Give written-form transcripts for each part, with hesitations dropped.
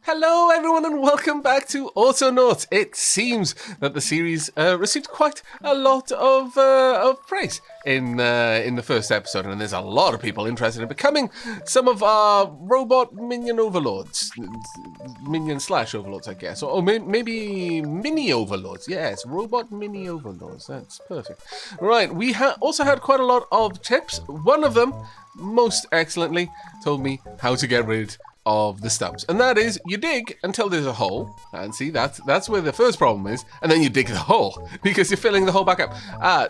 Hello everyone and welcome back to Autonauts. It seems that the series received quite a lot of praise in the first episode, and there's a lot of people interested in becoming some of our robot minion overlords. Minion/overlords, I guess. Or maybe mini overlords. Yes, robot mini overlords. That's perfect. Right, we also had quite a lot of tips. One of them, most excellently, told me how to get rid of the stumps, and that is you dig until there's a hole, and see that's where the first problem is, and then you dig the hole because you're filling the hole back up.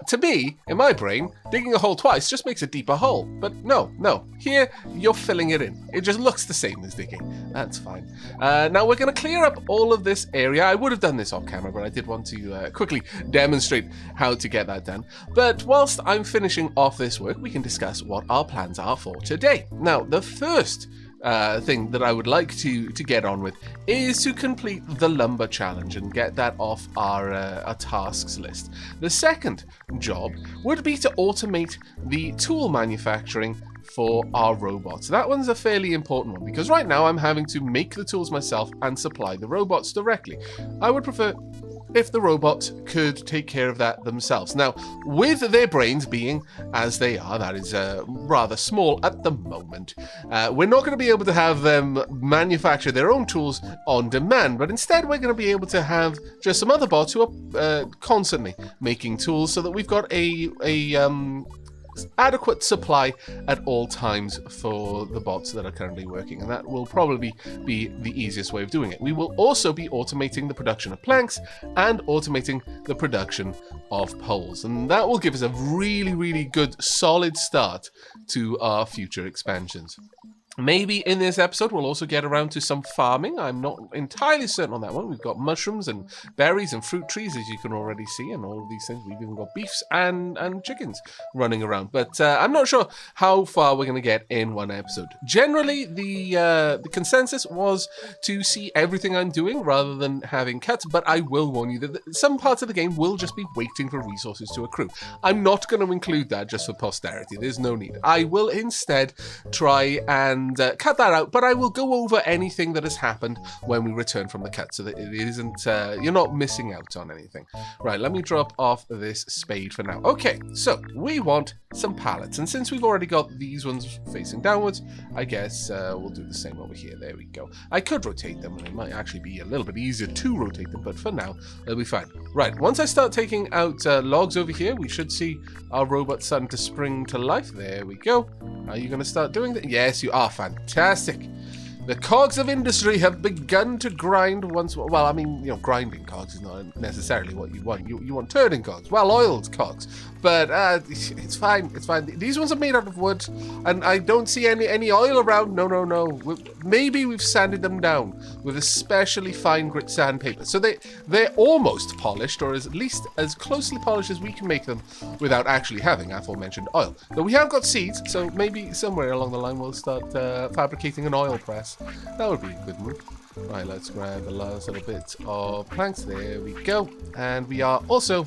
To me, in my brain, digging a hole twice just makes a deeper hole, but no, here you're filling it in. It just looks the same as digging. That's fine. Now we're going to clear up all of this area. I would have done this off camera, but I did want to quickly demonstrate how to get that done. But whilst I'm finishing off this work, we can discuss what our plans are for today. Now, the first thing that I would like to get on with is to complete the lumber challenge and get that off our tasks list. The second job would be to automate the tool manufacturing for our robots. That one's a fairly important one because right now I'm having to make the tools myself and supply the robots directly. I would prefer if the robots could take care of that themselves. Now, with their brains being as they are, that is rather small at the moment, we're not going to be able to have them manufacture their own tools on demand, but instead we're going to be able to have just some other bots who are constantly making tools so that we've got a adequate supply at all times for the bots that are currently working, and that will probably be the easiest way of doing it. We will also be automating the production of planks and automating the production of poles, and that will give us a really good solid start to our future expansions. Maybe in this episode we'll also get around to some farming. I'm not entirely certain on that one. We've got mushrooms and berries and fruit trees, as you can already see, and all of these things. We've even got beefs and chickens running around. But I'm not sure how far we're going to get in one episode. Generally, the consensus was to see everything I'm doing rather than having cuts, but I will warn you that some parts of the game will just be waiting for resources to accrue. I'm not going to include that just for posterity. There's no need. I will instead try and cut that out, but I will go over anything that has happened when we return from the cut so that it isn't, you're not missing out on anything. Right, let me drop off this spade for now. Okay, so we want some pallets, and since we've already got these ones facing downwards, I guess we'll do the same over here. There we go. I could rotate them, and it might actually be a little bit easier to rotate them, but for now, they'll be fine. Right, once I start taking out logs over here, we should see our robot starting to spring to life. There we go. Are you going to start doing that? Yes, you are. Fantastic. The cogs of industry have begun to grind once more. Well, I mean, grinding cogs is not necessarily what you want. You want turning cogs, well-oiled cogs. But it's fine. It's fine. These ones are made out of wood, and I don't see any oil around. No. Maybe we've sanded them down with especially fine grit sandpaper. So they're almost polished, or at least as closely polished as we can make them without actually having aforementioned oil. But we have got seeds, so maybe somewhere along the line we'll start fabricating an oil press. That would be a good move. Right, let's grab the last little bit of planks. There we go. And we are also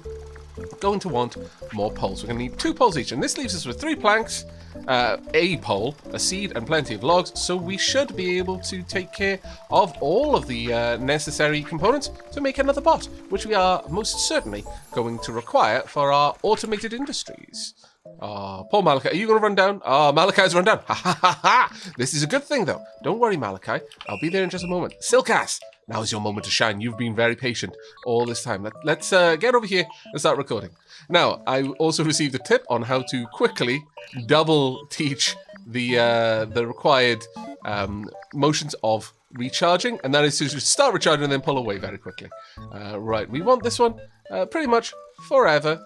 going to want more poles. We're going to need 2 poles each, and this leaves us with 3 planks, a pole, a seed, and plenty of logs, so we should be able to take care of all of the necessary components to make another bot, which we are most certainly going to require for our automated industries. Poor Malachi. Are you going to run down? Malachi's run down. Ha. This is a good thing, though. Don't worry, Malachi. I'll be there in just a moment. Silkass, now is your moment to shine. You've been very patient all this time. Let's get over here and start recording. Now, I also received a tip on how to quickly double teach the required motions of recharging, and that is to start recharging and then pull away very quickly. Right, we want this one pretty much forever,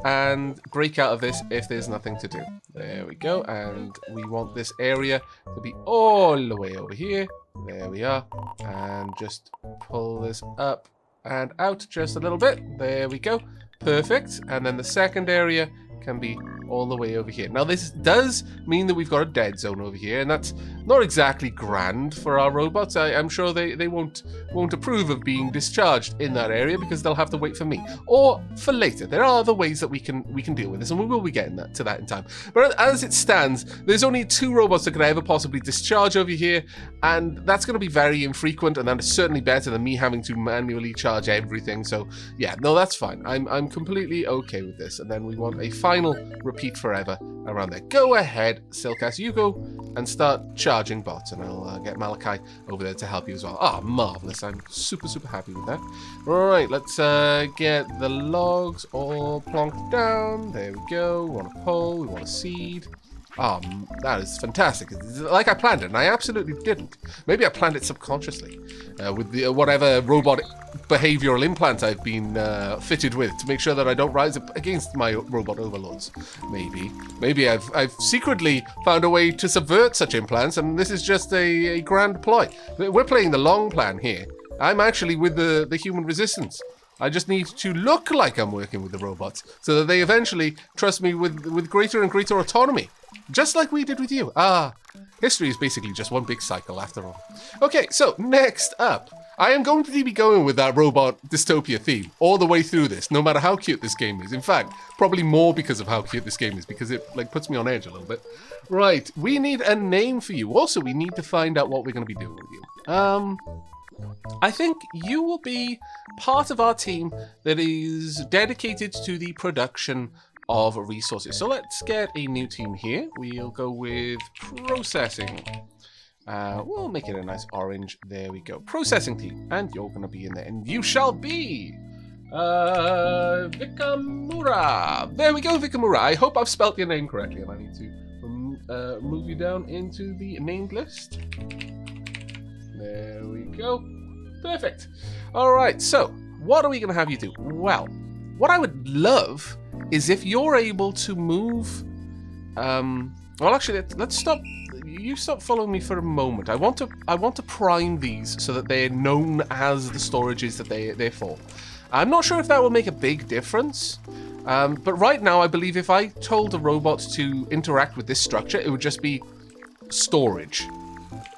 and break out of this if there's nothing to do. There we go, and we want this area to be all the way over here. There we are, and just pull this up and out just a little bit. There we go, perfect. And then the second area can be all the way over here. Now, this does mean that we've got a dead zone over here, and that's not exactly grand for our robots. I'm sure they won't approve of being discharged in that area because they'll have to wait for me or for later. There are other ways that we can deal with this, and we will be getting to that in time. But as it stands, there's only 2 robots that could ever possibly discharge over here, and that's going to be very infrequent, and that is certainly better than me having to manually charge everything. So yeah, no, that's fine. I'm completely okay with this. And then we want a final repeat forever around there. Go ahead, Silkas, you go and start charging bots, and I'll get Malachi over there to help you as well. Ah, marvelous. I'm super happy with that. Right, let's get the logs all plonked down. There we go. We want a pole, we want a seed. That is fantastic. It's like I planned it, and I absolutely didn't. Maybe I planned it subconsciously with the whatever robot behavioral implant I've been fitted with to make sure that I don't rise up against my robot overlords. Maybe I've secretly found a way to subvert such implants, and this is just a grand ploy. We're playing the long plan here. I'm actually with the human resistance. I just need to look like I'm working with the robots so that they eventually trust me with greater and greater autonomy. Just like we did with you. History is basically just one big cycle after all. Okay, so next up, I am going to be going with that robot dystopia theme all the way through this, no matter how cute this game is. In fact, probably more because of how cute this game is, because it puts me on edge a little bit. Right, we need a name for you. Also, we need to find out what we're going to be doing with you. I think you will be part of our team that is dedicated to the production of resources. So let's get a new team here. We'll go with processing. We'll make it a nice orange. There we go. Processing team. And you're going to be in there. And you shall be Vikamura. There we go, Vikamura. I hope I've spelt your name correctly. And I need to move you down into the named list. There we go. Perfect. All right. So what are we going to have you do? Well, what I would love is if you're able to move. Well, actually, let's stop. You stop following me for a moment. I want to prime these so that they're known as the storages that they're for. I'm not sure if that will make a big difference, but right now I believe if I told a robot to interact with this structure, it would just be storage.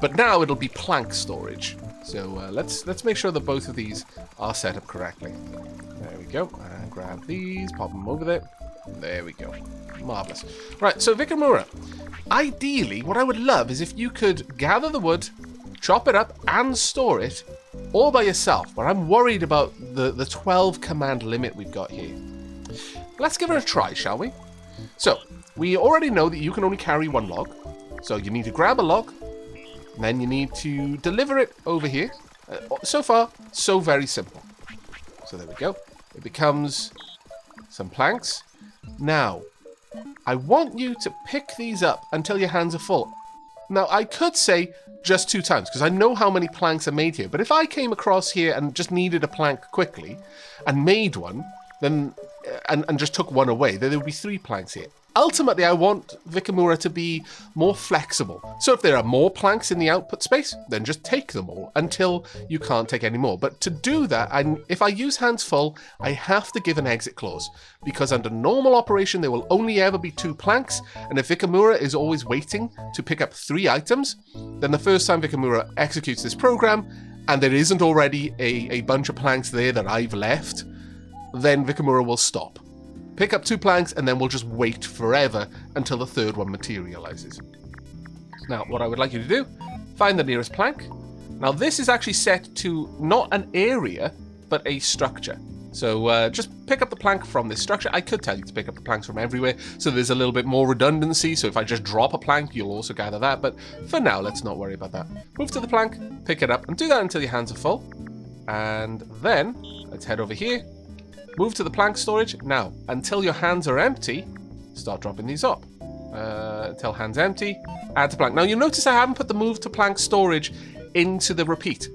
But now it'll be plank storage. So let's make sure that both of these are set up correctly. There we go. And grab these, pop them over there. There we go. Marvelous. Right, so Vikamura, ideally, what I would love is if you could gather the wood, chop it up, and store it all by yourself. But I'm worried about the 12 command limit we've got here. Let's give it a try, shall we? So, we already know that you can only carry 1 log. So you need to grab a log, and then you need to deliver it over here. So far, so very simple. So there we go. It becomes some planks. Now, I want you to pick these up until your hands are full. Now, I could say just 2 times, because I know how many planks are made here. But if I came across here and just needed a plank quickly, and made one, then and just took 1 away, then there would be 3 planks here. Ultimately, I want Vikamura to be more flexible. So if there are more planks in the output space, then just take them all until you can't take any more. But to do that, if I use hands full, I have to give an exit clause. Because under normal operation, there will only ever be 2 planks. And if Vikamura is always waiting to pick up 3 items, then the first time Vikamura executes this program, and there isn't already a bunch of planks there that I've left, then Vikamura will stop. Pick up 2 planks, and then we'll just wait forever until the 3rd one materializes. Now, what I would like you to do, find the nearest plank. Now, this is actually set to not an area, but a structure. So just pick up the plank from this structure. I could tell you to pick up the planks from everywhere, so there's a little bit more redundancy. So if I just drop a plank, you'll also gather that. But for now, let's not worry about that. Move to the plank, pick it up, and do that until your hands are full. And then, let's head over here. Move to the plank storage. Now, until your hands are empty, start dropping these up. Until hands empty, add to plank. Now, you'll notice I haven't put the move to plank storage into the repeat,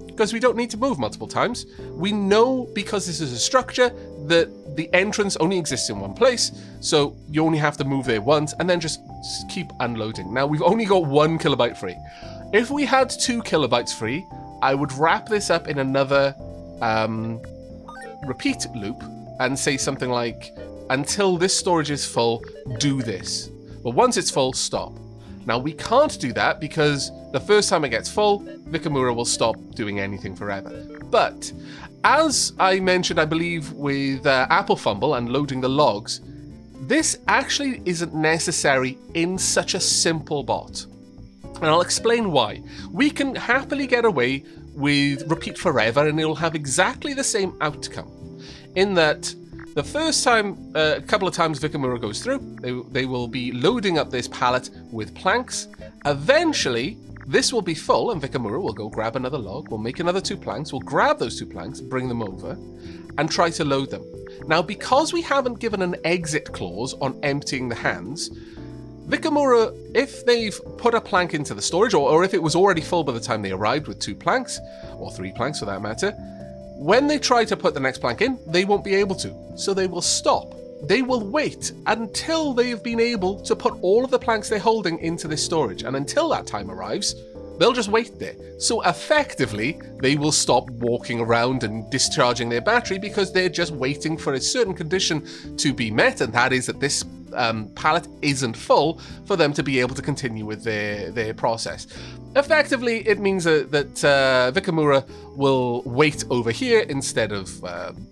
because we don't need to move multiple times. We know, because this is a structure, that the entrance only exists in 1 place, so you only have to move there once, and then just keep unloading. Now, we've only got 1 kilobyte free. If we had 2 kilobytes free, I would wrap this up in another repeat loop and say something like until this storage is full, do this. But once it's full, stop. Now, we can't do that because the first time it gets full, Vikamura will stop doing anything forever. But as I mentioned, I believe, with Apple Fumble and loading the logs, this actually isn't necessary in such a simple bot. And I'll explain why. We can happily get away with repeat forever and it'll have exactly the same outcome. In that, the first time, a couple of times Vikamura goes through, they will be loading up this pallet with planks. Eventually, this will be full and Vikamura will go grab another log, we'll make another 2 planks, we'll grab those 2 planks, bring them over, and try to load them. Now, because we haven't given an exit clause on emptying the hands, Vikamura, if they've put a plank into the storage, or if it was already full by the time they arrived with 2 planks, or 3 planks for that matter, when they try to put the next plank in, they won't be able to. So they will stop. They will wait until they've been able to put all of the planks they're holding into this storage. And until that time arrives, they'll just wait there. So effectively, they will stop walking around and discharging their battery because they're just waiting for a certain condition to be met, and that is that this pallet isn't full for them to be able to continue with their process. Effectively, it means that Vikamura will wait over here instead of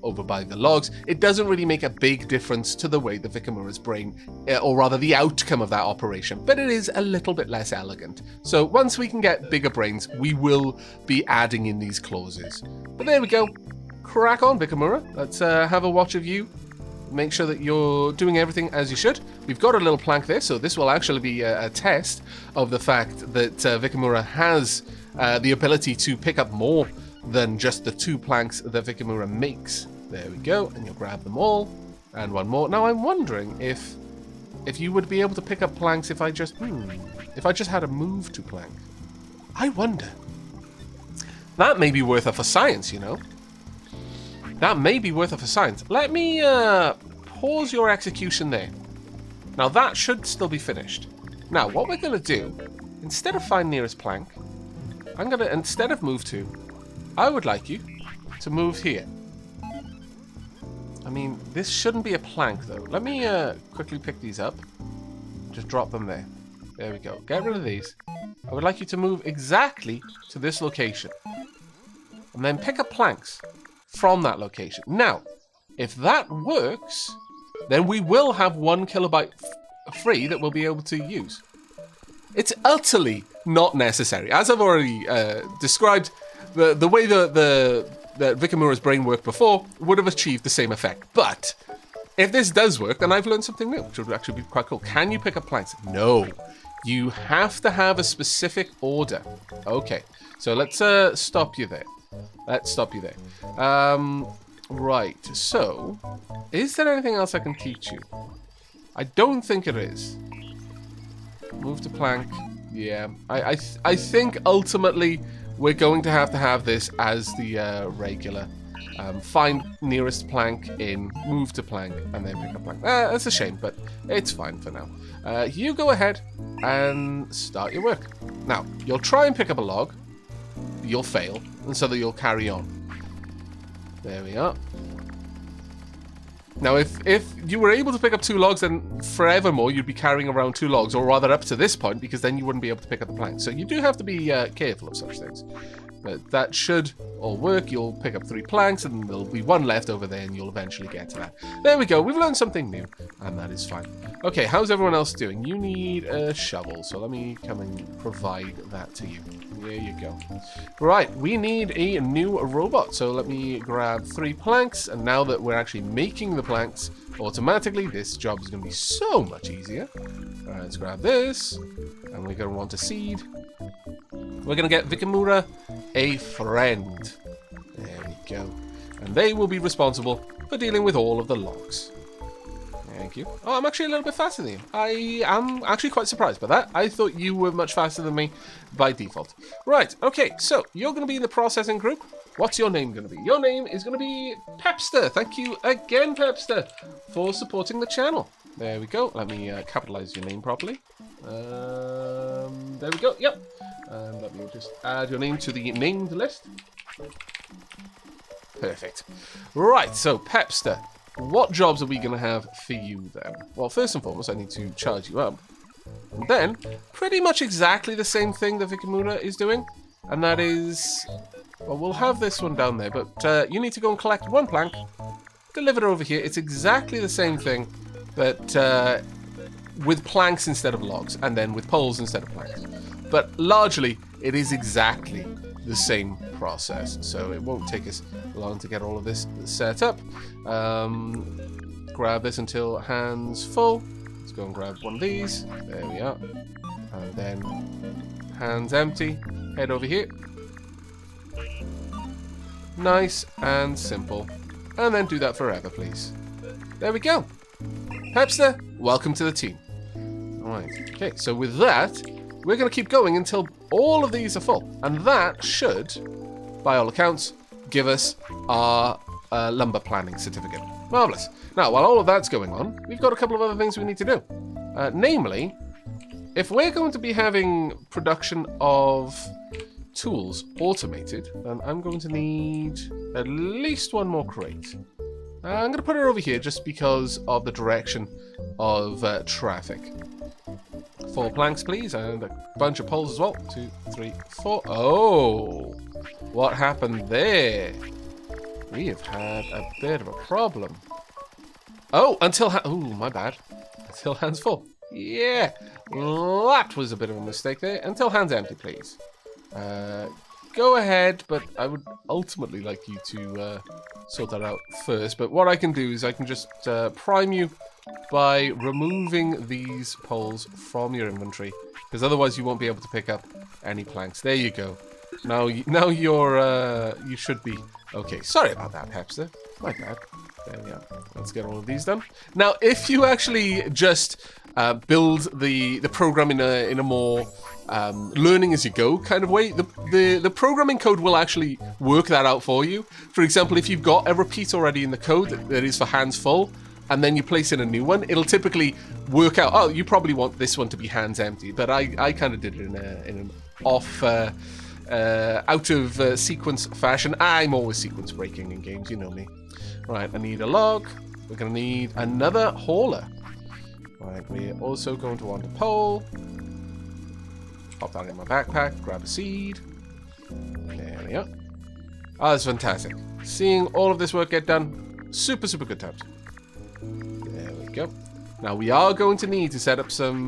over by the logs. It doesn't really make a big difference to the way that Vikamura's brain, or rather the outcome of that operation, but it is a little bit less elegant. So once we can get bigger brains, we will be adding in these clauses. But there we go. Crack on, Vikamura. Let's have a watch of you. Make sure that you're doing everything as you should. We've got a little plank there, so this will actually be a test of the fact that Vikamura has the ability to pick up more than just the 2 planks that Vikamura makes. There we go, and you'll grab them all, and 1 more. Now I'm wondering if you would be able to pick up planks if I just had a move to plank. I wonder. That may be worth it for science, you know. That may be worth it for science. Let me pause your execution there. Now that should still be finished. Now what we're going to do, instead of find nearest plank, I'm going to, instead of move to, I would like you to move here. I mean, this shouldn't be a plank though. Let me quickly pick these up. Just drop them there. There we go. Get rid of these. I would like you to move exactly to this location. And then pick up planks from that location. Now, if that works, then we will have 1 kilobyte free that we'll be able to use. It's utterly not necessary. As I've already described, the way that Vikamura's brain worked before would have achieved the same effect. But if this does work, then I've learned something new, which would actually be quite cool. Can you pick up planks? No. You have to have a specific order. Okay, so let's stop you there. Let's stop you there. Right, so, is there anything else I can teach you? I don't think it is. Move to plank. Yeah, I think ultimately we're going to have this as the regular. Find nearest plank in, move to plank, and then pick up plank. That's a shame, but it's fine for now. You go ahead and start your work. Now, you'll try and pick up a log. You'll fail, and so that you'll carry on. There we are. Now, if you were able to pick up 2 logs, then forevermore you'd be carrying around 2 logs, or rather up to this point, because then you wouldn't be able to pick up the planks. So you do have to be careful of such things. But that should all work. You'll pick up 3 planks, and there'll be 1 left over there, and you'll eventually get to that. There we go. We've learned something new, and that is fine. Okay, how's everyone else doing? You need a shovel, so let me come and provide that to you. There you go. Right, we need a new robot, so let me grab 3 planks, and now that we're actually making the planks automatically, this job is going to be so much easier. Alright, let's grab this, and we're going to want a seed. We're going to get Vikamura a friend. There we go. And they will be responsible for dealing with all of the logs. Thank you. Oh, I'm actually a little bit faster than you. I am actually quite surprised by that. I thought you were much faster than me by default. Right, okay, so you're going to be in the processing group. What's your name going to be? Your name is going to be Pepster. Thank you again, Pepster, for supporting the channel. There we go. Let me capitalize your name properly. There we go. Yep. And let me just add your name to the named list. Perfect. Right, so Pepster. what jobs are we going to have for you then? Well, first and foremost, I need to charge you up. And then, pretty much exactly the same thing that Vikimura is doing. And that is... Well, we'll have this one down there, but you need to go and collect 1 plank, deliver it over here. It's exactly the same thing, but with planks instead of logs, and then with poles instead of planks. But largely, it is exactly the same process, so it won't take us long to get all of this set up. Grab this until hands full. Let's go and grab one of these. There we are. And then hands empty. Head over here. Nice and simple. And then do that forever, please. There we go. Pepster, welcome to the team. Alright, okay, so with that, we're going to keep going until all of these are full. And that should, by all accounts, give us our lumber planning certificate. Marvellous. Now, while all of that's going on, we've got a couple of other things we need to do. Namely, if we're going to be having production of tools automated, then I'm going to need at least 1 more crate. I'm going to put it over here just because of the direction of traffic. 4 planks, please, and a bunch of poles as well. 2, 3, 4. Oh, what happened there? We have had a bit of a problem. Oh, oh, my bad. Until hands full. Yeah, that was a bit of a mistake there. Until hands empty, please. Go ahead, but I would ultimately like you to sort that out first. But what I can do is I can just prime you by removing these poles from your inventory, because otherwise you won't be able to pick up any planks. There you go. Now you're you should be okay. Sorry about that, Pepster. My bad. There we are. Let's get all of these done. Now, if you actually just build the program in a more learning as you go kind of way, the programming code will actually work that out for you. For example, if you've got a repeat already in the code that is for hands full, and then you place in a new one, it'll typically work out, oh, you probably want this one to be hands empty. But I kind of did it in an off, out of sequence fashion. I'm always sequence breaking in games, you know me. Right, I need a log. We're going to need another hauler. Right, we're also going to want a pole. Pop that in my backpack, grab a seed. There we are. Oh, that's fantastic. Seeing all of this work get done, super, super good times. There we go. Now, we are going to need to set up some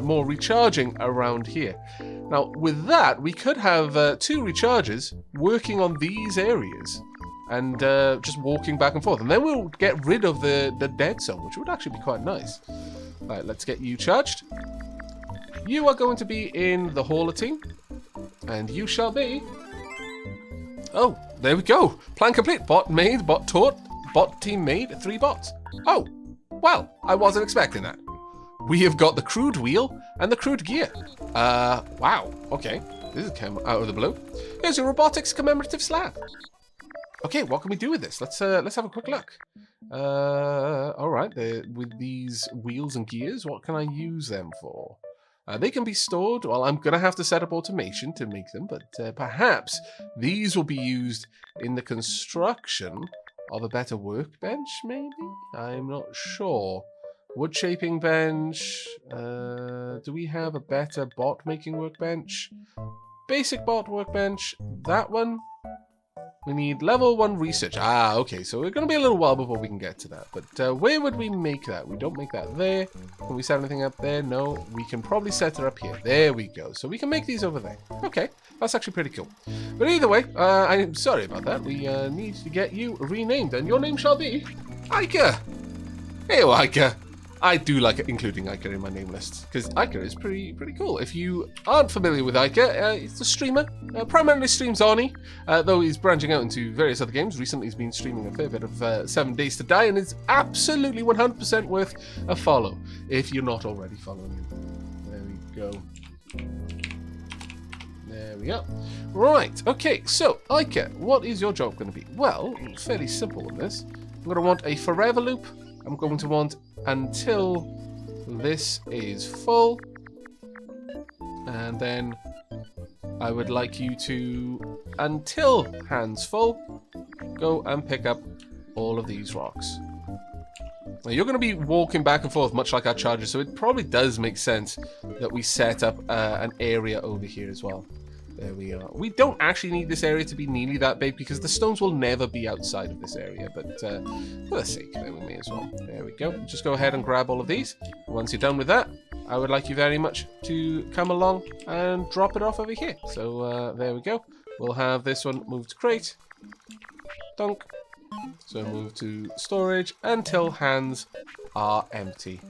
more recharging around here. Now, with that, we could have 2 recharges working on these areas and just walking back and forth. And then we'll get rid of the dead zone, which would actually be quite nice. All right, let's get you charged. You are going to be in the hauler team, and you shall be... Oh, there we go. Plan complete. Bot made, bot taught, bot team made, 3 bots. Oh, well, I wasn't expecting that. We have got the crude wheel and the crude gear. Wow. Okay, this came out of the blue. Here's a robotics commemorative slab. Okay, what can we do with this? Let's have a quick look. All right, with these wheels and gears, what can I use them for? They can be stored. Well, I'm going to have to set up automation to make them, but perhaps these will be used in the construction of a better workbench, maybe? I'm not sure. Wood shaping bench. Do we have a better bot making workbench? Basic bot workbench. That one. We need level 1 research. Ah, okay. So we're going to be a little while before we can get to that. But where would we make that? We don't make that there. Can we set anything up there? No. We can probably set it up here. There we go. So we can make these over there. Okay. That's actually pretty cool. But either way, I'm sorry about that. We need to get you renamed. And your name shall be Ica. Hey, Ica. I do like including Ica in my name list, because Ica is pretty cool. If you aren't familiar with Ica, it's a streamer. Primarily streams Oni, though he's branching out into various other games. Recently he's been streaming a fair bit of 7 Days to Die, and it's absolutely 100% worth a follow, if you're not already following him. There we go. There we go. Right, okay, so Ica, what is your job going to be? Well, fairly simple on this. I'm going to want a forever loop. I'm going to want until this is full, and then I would like you to, until hands full, go and pick up all of these rocks. Now, you're going to be walking back and forth, much like our charger, so it probably does make sense that we set up an area over here as well. There we are. We don't actually need this area to be nearly that big because the stones will never be outside of this area, but for the sake of it, we may as well. There we go. Just go ahead and grab all of these. Once you're done with that, I would like you very much to come along and drop it off over here. So there we go. We'll have this one moved to crate. Dunk. So move to storage until hands are empty.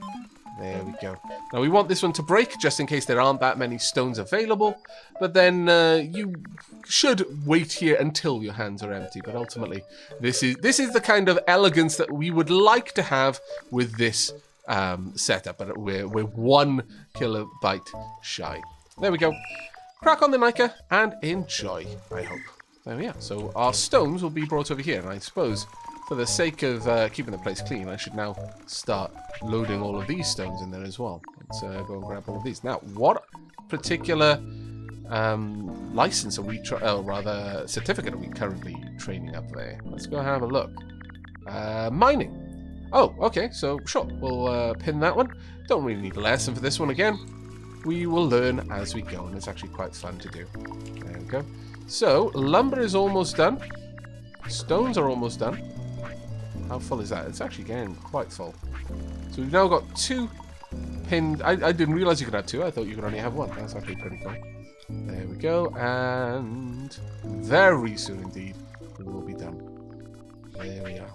There we go. Now we want this one to break just in case there aren't that many stones available, but then you should wait here until your hands are empty. But ultimately, this is the kind of elegance that we would like to have with this setup, but we're 1 kilobyte shy. There we go. Crack on the Nika and enjoy, I hope. There we are. So our stones will be brought over here, and I suppose for the sake of keeping the place clean, I should now start loading all of these stones in there as well. Let's go and grab all of these. Now, what particular license are we, rather certificate are we currently training up there? Let's go have a look. Mining. Oh, okay, so sure, we'll pin that one. Don't really need a lesson for this one again. We will learn as we go, and it's actually quite fun to do. There we go. So, lumber is almost done. Stones are almost done. How full is that? It's actually getting quite full. So we've now got 2 pinned. I didn't realize you could have 2. I thought you could only have 1. That's actually pretty cool. There we go. And very soon indeed, we will be done. There we are.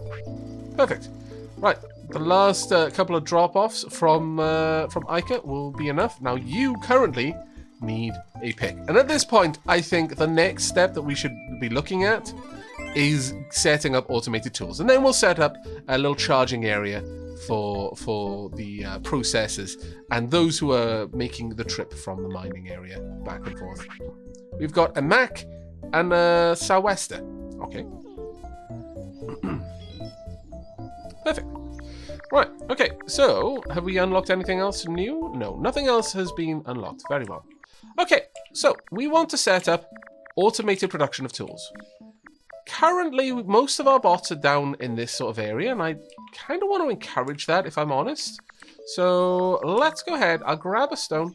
Perfect. Right. The last couple of drop-offs from Ica will be enough. Now, you currently need a pick. And at this point, I think the next step that we should be looking at is setting up automated tools. And then we'll set up a little charging area for the processors and those who are making the trip from the mining area back and forth. We've got a Mac and a Sou'wester. Okay. Perfect. Right, okay, so have we unlocked anything else new? No, nothing else has been unlocked. Very well. Okay, so we want to set up automated production of tools. Currently, most of our bots are down in this sort of area, and I kind of want to encourage that, if I'm honest. So let's go ahead. I'll grab a stone.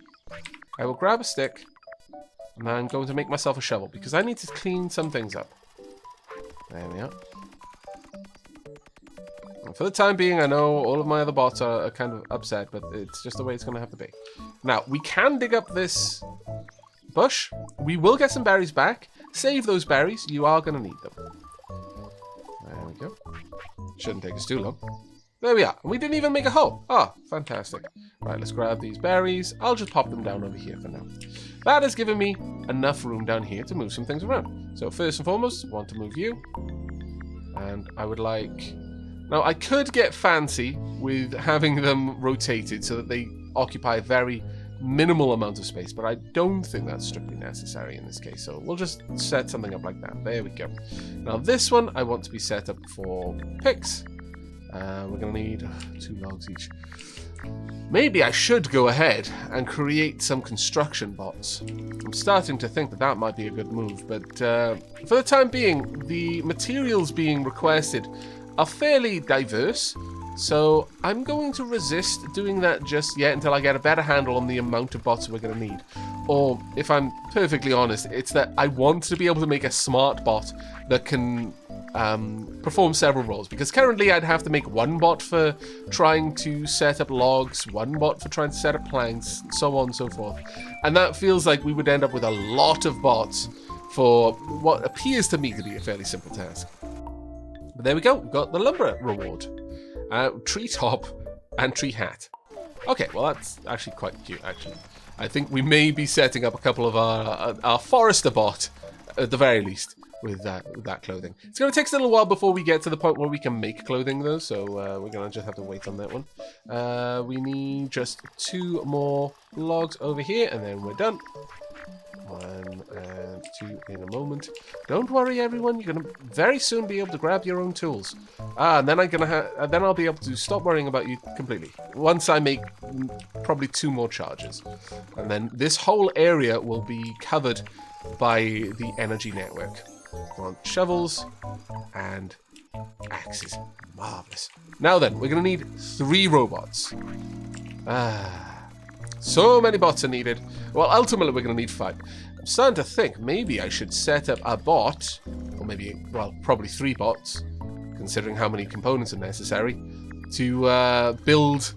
I will grab a stick, and I'm going to make myself a shovel, because I need to clean some things up. There we are. And for the time being, I know all of my other bots are kind of upset, but it's just the way it's going to have to be. Now, we can dig up this bush. We will get some berries back. Save those berries. You are going to need them. There we go. Shouldn't take us too long. There we are. We didn't even make a hole. Ah, fantastic. Right, let's grab these berries. I'll just pop them down over here for now. That has given me enough room down here to move some things around. So first and foremost, I want to move you. And I would like... Now, I could get fancy with having them rotated so that they occupy a very minimal amount of space, but I don't think that's strictly necessary in this case, so we'll just set something up like that. There we go. Now, this one I want to be set up for picks. We're going to need 2 logs each. Maybe I should go ahead and create some construction bots. I'm starting to think that that might be a good move, but for the time being, the materials being requested are fairly diverse, so I'm going to resist doing that just yet until I get a better handle on the amount of bots we're going to need. Or, if I'm perfectly honest, it's that I want to be able to make a smart bot that can perform several roles, because currently I'd have to make 1 bot for trying to set up logs, 1 bot for trying to set up planks, so on and so forth. And that feels like we would end up with a lot of bots for what appears to me to be a fairly simple task. But there we go, we've got the lumber reward. Tree top and tree hat. Okay, well that's actually quite cute, actually. I think we may be setting up a couple of our forester bot, at the very least, with that clothing. It's going to take us a little while before we get to the point where we can make clothing, though, so we're going to just have to wait on that one. We need just 2 more logs over here, and then we're done. 1 and 2 in a moment. Don't worry, everyone. You're gonna very soon be able to grab your own tools. And then then I'll be able to stop worrying about you completely. Once I make probably 2 more charges, and then this whole area will be covered by the energy network. I want shovels and Axes. Marvelous. Now then, we're going to need 3 robots. So many bots are needed. Well, ultimately, we're going to need 5. I'm starting to think maybe I should set up a bot, or maybe, well, probably 3 bots, considering how many components are necessary, to build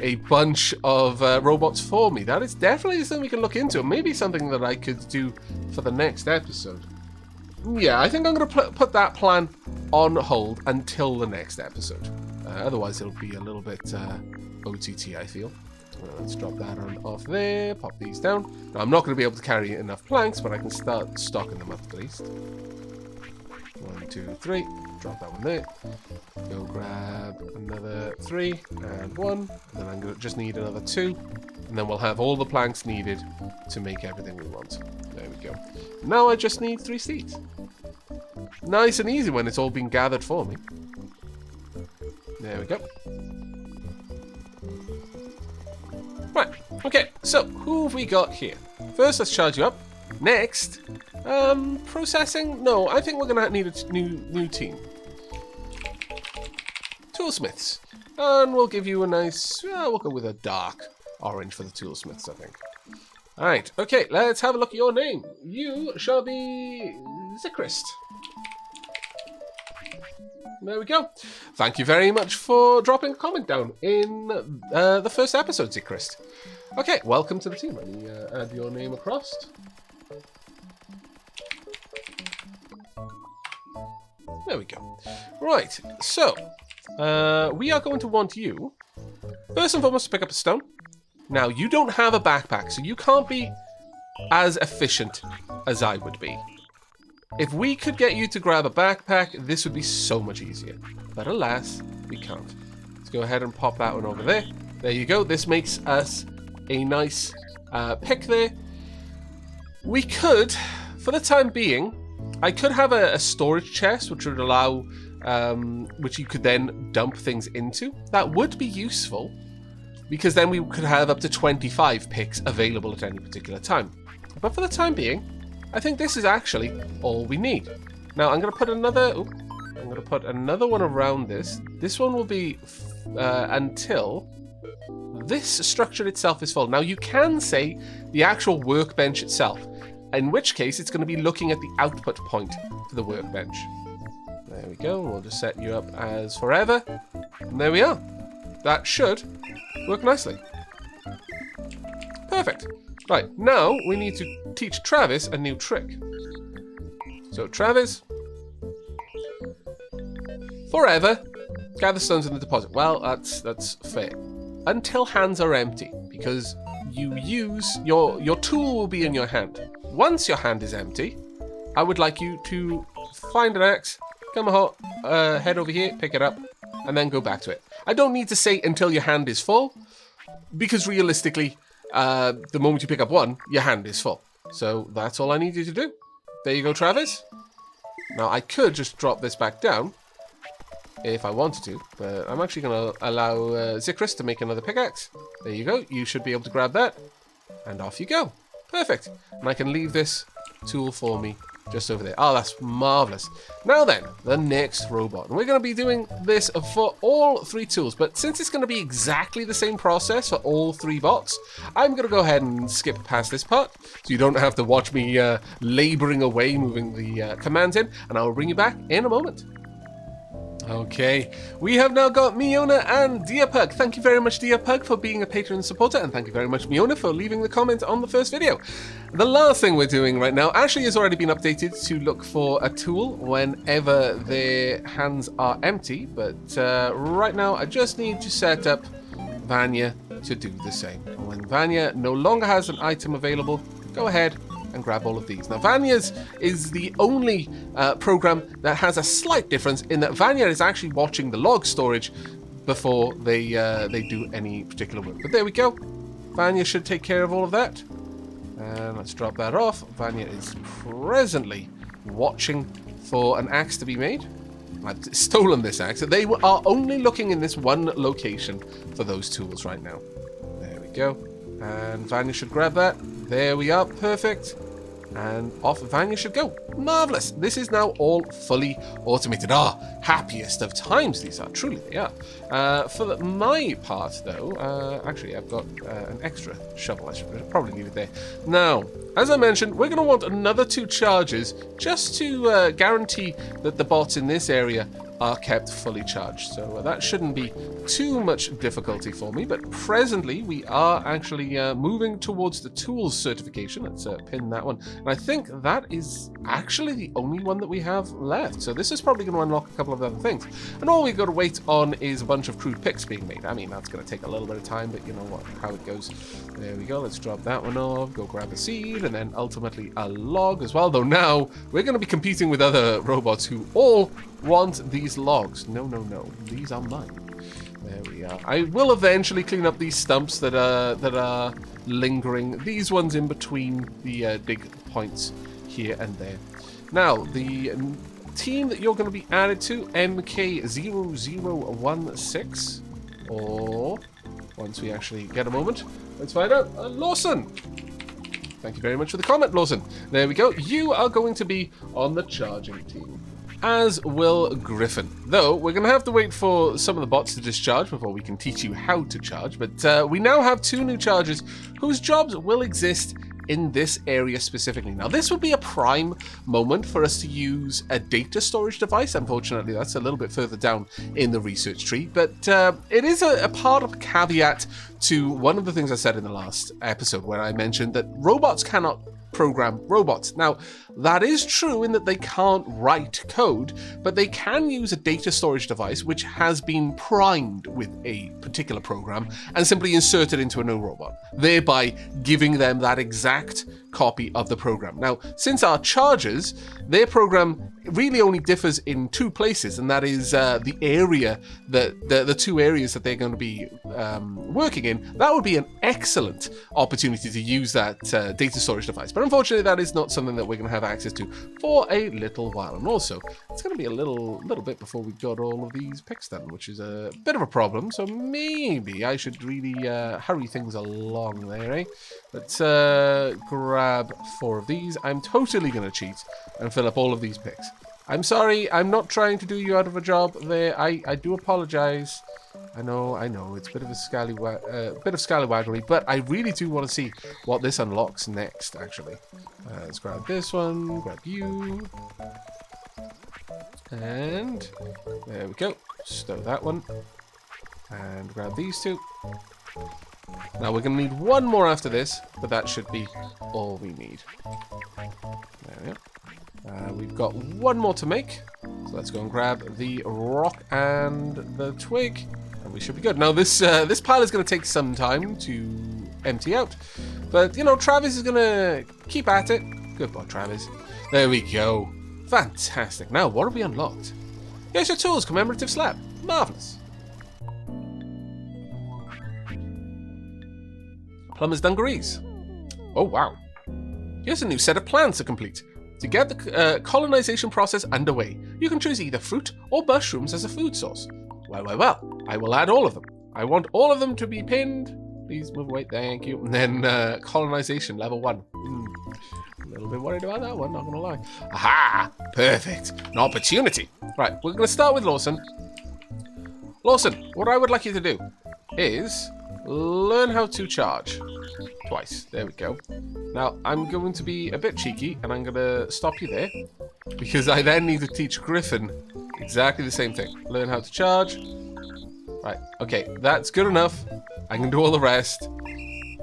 a bunch of robots for me. That is definitely something we can look into. Maybe something that I could do for the next episode. Yeah, I think I'm going to put that plan on hold until the next episode. Otherwise, it'll be a little bit OTT, I feel. Let's drop that on off there, pop these down. Now, I'm not going to be able to carry enough planks, but I can start stocking them up at least. 1, 2, 3. Drop that one there. Go grab another 3 and 1. Then I'm going to just need another 2. And then we'll have all the planks needed to make everything we want. There we go. Now I just need 3 seeds. Nice and easy when it's all been gathered for me. There we go. Right, okay, so who have we got here? First, let's charge you up. Next, processing? No, I think we're going to need a new team. Toolsmiths. And we'll give you a nice, we'll go with a dark orange for the toolsmiths, I think. Alright, okay, let's have a look at your name. You shall be Zicrist. There we go. Thank you very much for dropping a comment down in the first episode, Zicrist. Okay, welcome to the team. Let me add your name across. There we go. Right, so we are going to want you, first and foremost, to pick up a stone. Now, you don't have a backpack, so you can't be as efficient as I would be. If we could get you to grab a backpack, this would be so much easier. But alas, we can't. Let's go ahead and pop that one over there. There you go. This makes us a nice pick there. We could, for the time being, I could have a storage chest, which would allow, which you could then dump things into. That would be useful, because then we could have up to 25 picks available at any particular time. But for the time being, I think this is actually all we need. Now I'm going to put another one around this. This one will be until this structure itself is full. Now you can say the actual workbench itself, in which case it's going to be looking at the output point for the workbench. There we go. We'll just set you up as forever. And there we are. That should work nicely. Perfect. Right, now we need to teach Travis a new trick. So Travis, forever, gather stones in the deposit. Well, that's fair. Until hands are empty, because you use, your tool will be in your hand. Once your hand is empty, I would like you to find an axe, head over here, pick it up, and then go back to it. I don't need to say until your hand is full, because realistically, the moment you pick up one, your hand is full. So that's all I need you to do. There you go, Travis. Now I could just drop this back down if I wanted to, but I'm actually going to allow Zicrist to make another pickaxe. There you go. You should be able to grab that, and off you go. Perfect. And I can leave this tool for me just over there. Oh, that's marvelous. Now then, the next robot. And we're going to be doing this for all 3 tools, but since it's going to be exactly the same process for all 3 bots, I'm going to go ahead and skip past this part, so you don't have to watch me laboring away moving the commands in, and I'll bring you back in a moment. Okay, we have now got Miona and Dearpug. Thank you very much, Dearpug, for being a patron supporter, and thank you very much, Miona, for leaving the comment on the first video. The last thing we're doing right now actually has already been updated to look for a tool whenever their hands are empty, but right now I just need to set up Vanya to do the same. When Vanya no longer has an item available, go ahead and grab all of these. Now, Vanya's is the only program that has a slight difference in that Vanya is actually watching the log storage before they do any particular work. But there we go. Vanya should take care of all of that. And let's drop that off. Vanya is presently watching for an axe to be made. I've stolen this axe. They are only looking in this one location for those tools right now. There we go. And Vanya should grab that. There we are. Perfect. And off Vanya should go. Marvelous. This is now all fully automated. Happiest of times these are. Truly they are. For my part, though, actually, I've got an extra shovel. I should probably leave it there. Now, as I mentioned, we're going to want another 2 charges just to guarantee that the bots in this area are kept fully charged. So that shouldn't be too much difficulty for me, but presently we are actually moving towards the tools certification. Let's pin that one. And I think that is actually the only one that we have left. So this is probably going to unlock a couple of other things. And all we've got to wait on is a bunch of crude picks being made. I mean, that's going to take a little bit of time, but you know what, how it goes. There we go. Let's drop that one off, go grab a seed, and then ultimately a log as well. Though now we're going to be competing with other robots who all want these logs. No, these are mine. There we are. I will eventually clean up these stumps that are lingering. These ones in between the big points here and there. Now, the team that you're going to be added to, MK0016, or once we actually get a moment, let's find out. Lawson! Thank you very much for the comment, Lawson. There we go. You are going to be on the charging team, as will Griffin. Though, we're going to have to wait for some of the bots to discharge before we can teach you how to charge. But we now have 2 new chargers whose jobs will exist in this area specifically. Now, this would be a prime moment for us to use a data storage device. Unfortunately, that's a little bit further down in the research tree. But it is a part of a caveat to one of the things I said in the last episode, where I mentioned that robots cannot program robots. Now, that is true in that they can't write code, but they can use a data storage device which has been primed with a particular program and simply insert it into a new robot, thereby giving them that exact copy of the program. Now, since our chargers, their program really only differs in 2 places, and that is the area that the 2 areas that they're going to be working in. That would be an excellent opportunity to use that data storage device, but unfortunately that is not something that we're going to have access to for a little while. And also, it's going to be a little bit before we got all of these picks done, which is a bit of a problem. So maybe I should really hurry things along there, eh? Let's grab 4 of these. I'm totally going to cheat and fill up all of these picks. I'm sorry, I'm not trying to do you out of a job there. I do apologize. I know, it's a bit of scallywaggery, but I really do want to see what this unlocks next, actually. Let's grab this one, grab you. And there we go. Stow that one. And grab these 2. Now we're going to need 1 more after this, but that should be all we need. There we go. We've got 1 more to make, so let's go and grab the rock and the twig, and we should be good. Now this pile is going to take some time to empty out, but you know, Travis is going to keep at it. Good boy, Travis. There we go. Fantastic. Now, what have we unlocked? Here's your tools, commemorative slab. Marvelous. Plumber's dungarees. Oh, wow. Here's a new set of plans to complete. To get the colonization process underway, you can choose either fruit or mushrooms as a food source. Well, I will add all of them. I want all of them to be pinned. Please move away, thank you. And then colonization, level 1. A little bit worried about that one, not gonna lie. Aha! Perfect. An opportunity. Right, we're gonna start with Lawson. Lawson, what I would like you to do is learn how to charge. Twice. There we go. Now, I'm going to be a bit cheeky, and I'm going to stop you there, because I then need to teach Griffin exactly the same thing. Learn how to charge. Right, okay, that's good enough. I can do all the rest.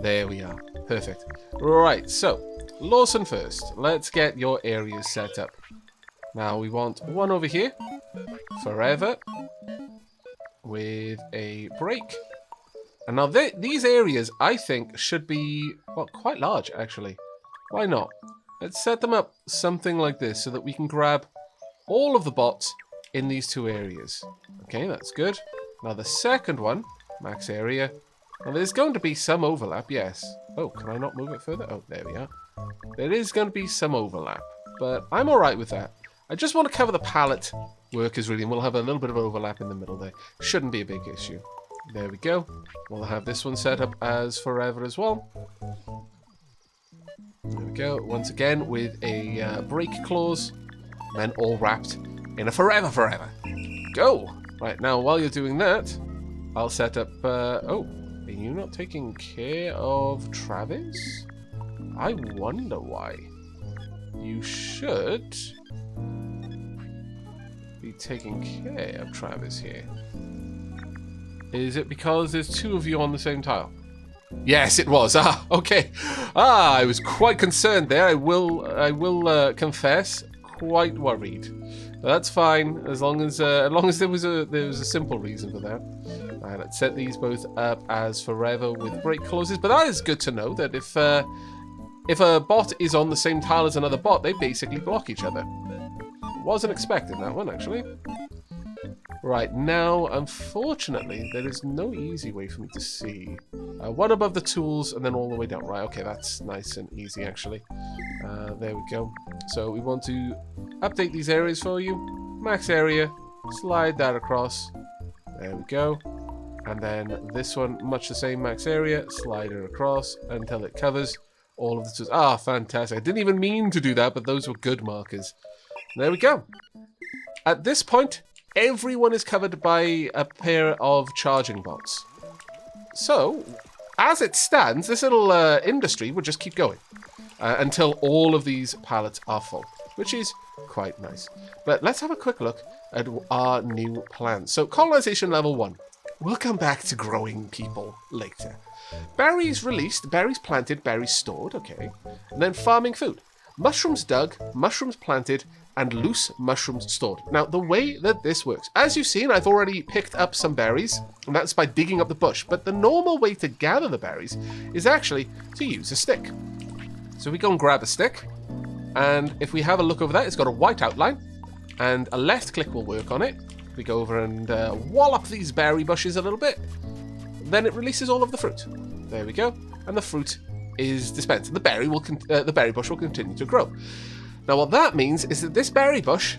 There we are. Perfect. Right, so, Lawson first. Let's get your areas set up. Now, we want 1 over here. Forever. With a break. And now these areas, I think, should be, well, quite large, actually. Why not? Let's set them up something like this so that we can grab all of the bots in these 2 areas. Okay, that's good. Now the second one, max area. Now there's going to be some overlap, yes. Oh, can I not move it further? Oh, there we are. There is going to be some overlap, but I'm all right with that. I just want to cover the pallet workers, really, and we'll have a little bit of overlap in the middle there. Shouldn't be a big issue. There we go. We'll have this one set up as forever as well. There we go. Once again with a break clause, and then all wrapped in a forever. Go! Right, now while you're doing that, I'll set up... oh, are you not taking care of Travis? I wonder why. You should be taking care of Travis here. Is it because there's two of you on the same tile? Yes, it was. Ah, okay. Ah, I was quite concerned there. I will confess, quite worried. That's fine, as long as there was a simple reason for that. Let's set these both up as forever with break clauses. But that is good to know that if a bot is on the same tile as another bot, they basically block each other. Wasn't expecting that one, actually. Right, now, unfortunately, there is no easy way for me to see. One above the tools and then all the way down. Right, okay, that's nice and easy, actually. There we go. So we want to update these areas for you. Max area, slide that across. There we go. And then this one, much the same, max area, slide it across until it covers all of the tools. Ah, fantastic. I didn't even mean to do that, but those were good markers. There we go. At this point, everyone is covered by a pair of charging bots. So, as it stands, this little industry will just keep going until all of these pallets are full, which is quite nice. But let's have a quick look at our new plans. So, colonization level 1. We'll come back to growing people later. Berries released, berries planted, berries stored, okay. And then farming food. Mushrooms dug, mushrooms planted, and loose mushrooms stored. Now, the way that this works, as you've seen, I've already picked up some berries, and that's by digging up the bush. But the normal way to gather the berries is actually to use a stick. So we go and grab a stick, and if we have a look over that, it's got a white outline, and a left click will work on it. We go over and wallop these berry bushes a little bit. Then it releases all of the fruit. There we go, and the fruit is dispensed. The berry bush will continue to grow. Now, what that means is that this berry bush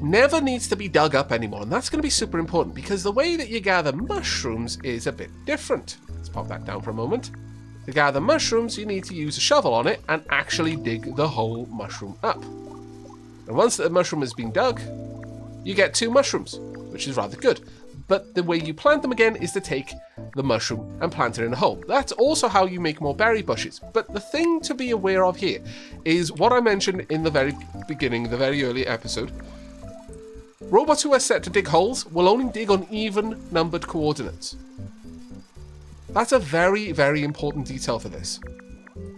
never needs to be dug up anymore, and that's going to be super important because the way that you gather mushrooms is a bit different. Let's pop that down for a moment. To gather mushrooms, you need to use a shovel on it and actually dig the whole mushroom up. And once the mushroom has been dug, you get 2 mushrooms, which is rather good. But the way you plant them again is to take the mushroom and plant it in a hole. That's also how you make more berry bushes. But the thing to be aware of here is what I mentioned in the very beginning, the very early episode. Robots who are set to dig holes will only dig on even numbered coordinates. That's a very, very important detail for this.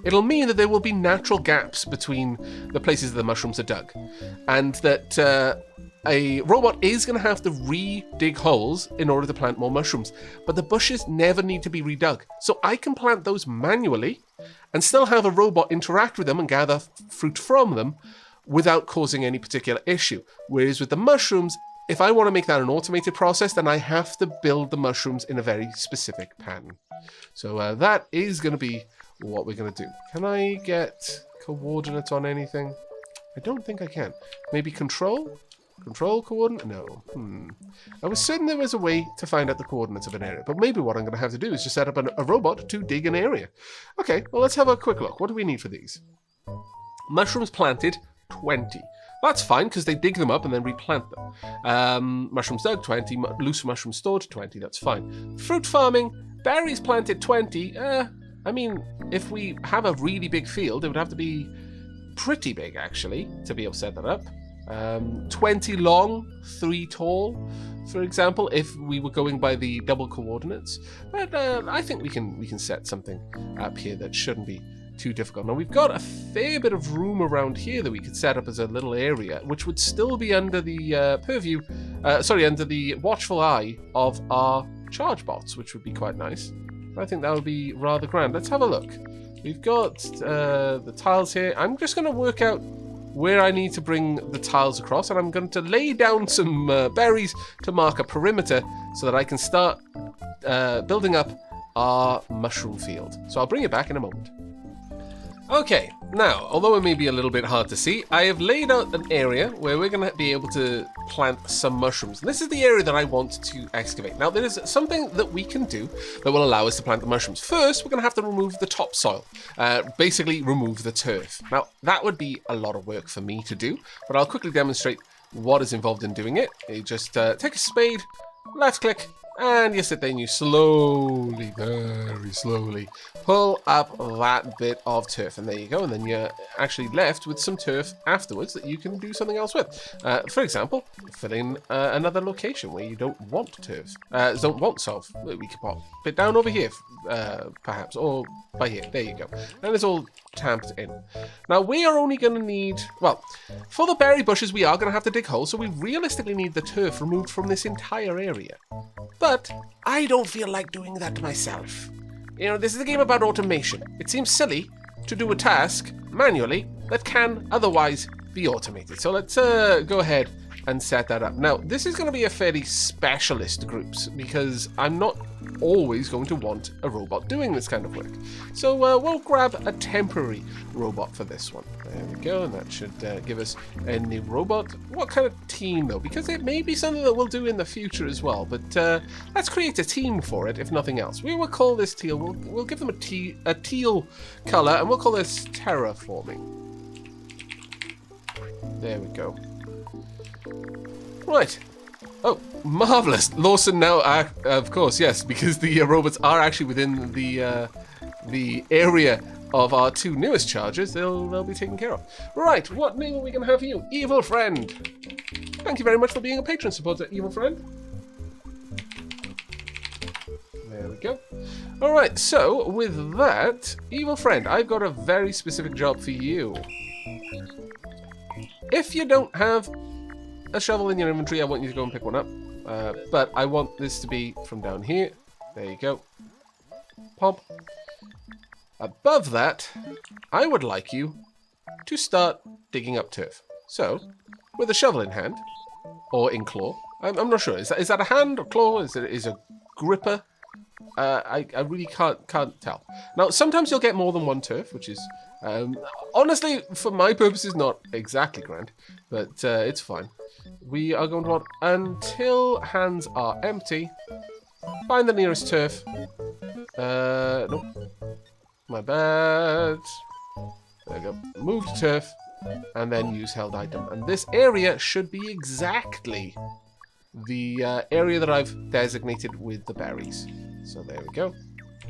It'll mean that there will be natural gaps between the places the mushrooms are dug, and that a robot is going to have to re-dig holes in order to plant more mushrooms, but the bushes never need to be redug. So I can plant those manually and still have a robot interact with them and gather fruit from them without causing any particular issue. Whereas with the mushrooms, if I want to make that an automated process, then I have to build the mushrooms in a very specific pattern. So that is going to be what we're going to do. Can I get coordinates on anything? I don't think I can. Maybe control? Control coordinate? No. I was certain there was a way to find out the coordinates of an area, but maybe what I'm going to have to do is just set up a robot to dig an area. Okay, well, let's have a quick look. What do we need for these? Mushrooms planted, 20. That's fine, because they dig them up and then replant them. Mushrooms dug, 20. Loose mushrooms stored, 20. That's fine. Fruit farming, berries planted, 20. I mean, if we have a really big field, it would have to be pretty big, actually, to be able to set that up. 20 long, 3 tall, for example, if we were going by the double coordinates. But I think we can set something up here that shouldn't be too difficult. Now, we've got a fair bit of room around here that we could set up as a little area, which would still be under the under the watchful eye of our charge bots, which would be quite nice. I think that would be rather grand. Let's have a look. We've got the tiles here. I'm just going to work out where I need to bring the tiles across, and I'm going to lay down some berries to mark a perimeter so that I can start building up our mushroom field. So I'll bring it back in a moment. Okay, now, although it may be a little bit hard to see, I have laid out an area where we're going to be able to plant some mushrooms. And this is the area that I want to excavate. Now, there is something that we can do that will allow us to plant the mushrooms. First, we're going to have to remove the topsoil, basically remove the turf. Now, that would be a lot of work for me to do, but I'll quickly demonstrate what is involved in doing it. You just take a spade, left click, and you sit there and you slowly, very slowly, pull up that bit of turf. And there you go. And then you're actually left with some turf afterwards that you can do something else with. For example, fill in another location where you don't want turf. Don't want self. We could pop it down over here, perhaps. Or by here. There you go. And it's all tamped in. Now, we are only going to need... Well, for the berry bushes, we are going to have to dig holes. So we realistically need the turf removed from this entire area. But I don't feel like doing that myself. You know, this is a game about automation. It seems silly to do a task manually that can otherwise be automated. So let's go ahead and set that up. Now, this is going to be a fairly specialist groups because I'm not always going to want a robot doing this kind of work. So we'll grab a temporary robot for this one. There we go, and that should give us a new robot. What kind of team, though? Because it may be something that we'll do in the future as well, but let's create a team for it, if nothing else. We will call this teal. We'll give them a teal color, and we'll call this Terraforming. There we go. Right. Oh, marvelous! Lawson now, of course, yes, because the robots are actually within the area of our two newest chargers. They'll be taken care of. Right, what name are we going to have for you? Evil Friend. Thank you very much for being a patron supporter, Evil Friend. There we go. All right, so with that, Evil Friend, I've got a very specific job for you. If you don't have a shovel in your inventory, I want you to go and pick one up. But I want this to be from down here. There you go. Pop. Above that, I would like you to start digging up turf. So, with a shovel in hand, or in claw. I'm not sure. Is that a hand or claw? Is a gripper? I really can't tell. Now, sometimes you'll get more than one turf, which is honestly, for my purposes, not exactly grand, but it's fine. We are going to want, until hands are empty, find the nearest turf. Nope. My bad. There we go. Move to turf, and then use held item. And this area should be exactly the area that I've designated with the berries. So there we go.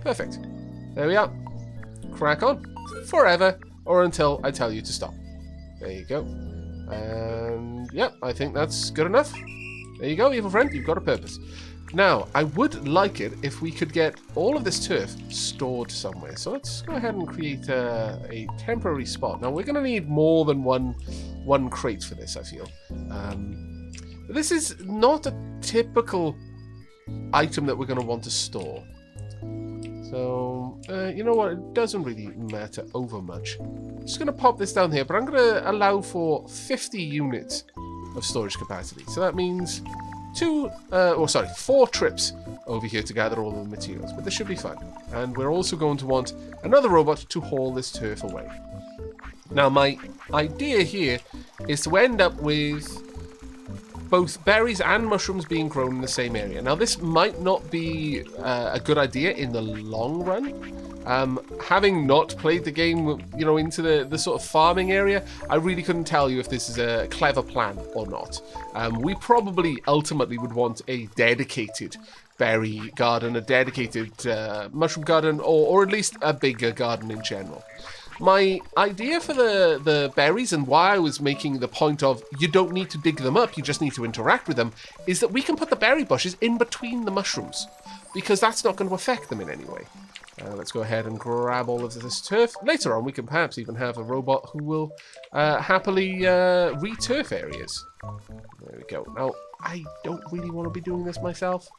Perfect. There we are. Crack on. Forever, or until I tell you to stop. There you go. And yep, I think that's good enough. There you go, Evil Friend. You've got a purpose. Now, I would like it if we could get all of this turf stored somewhere. So let's go ahead and create a temporary spot. Now, we're going to need more than one crate for this, I feel. This is not a typical item that we're going to want to store. So, you know what? It doesn't really matter over much. I'm just going to pop this down here, but I'm going to allow for 50 units of storage capacity. So that means 4 trips over here to gather all the materials, but this should be fun. And we're also going to want another robot to haul this turf away. Now, my idea here is to end up with both berries and mushrooms being grown in the same area. Now, this might not be a good idea in the long run. Having not played the game, you know, into the sort of farming area, I really couldn't tell you if this is a clever plan or not. We probably ultimately would want a dedicated berry garden, a dedicated mushroom garden, or at least a bigger garden in general. My idea for the berries, and why I was making the point of you don't need to dig them up, you just need to interact with them, is that we can put the berry bushes in between the mushrooms, because that's not going to affect them in any way. Let's go ahead and grab all of this turf. Later on, we can perhaps even have a robot who will happily re-turf areas. There we go. Now, I don't really want to be doing this myself.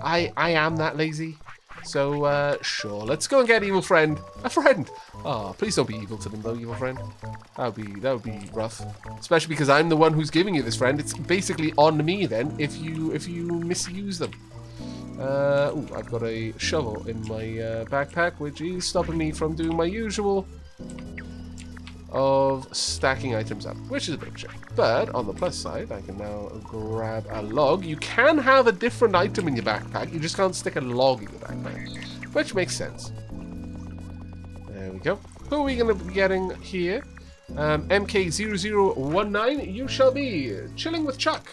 I am that lazy. So, sure, let's go and get Evil Friend. A friend! Oh, please don't be evil to them, though, Evil Friend. That would be rough. Especially because I'm the one who's giving you this friend. It's basically on me, then, if you misuse them. Ooh, I've got a shovel in my backpack, which is stopping me from doing my usual of stacking items up, which is a bit of a shame. But on the plus side, I can now grab a log. You can have a different item in your backpack. You just can't stick a log in your backpack, which makes sense. There we go. Who are we going to be getting here? MK0019, you shall be chilling with Chuck.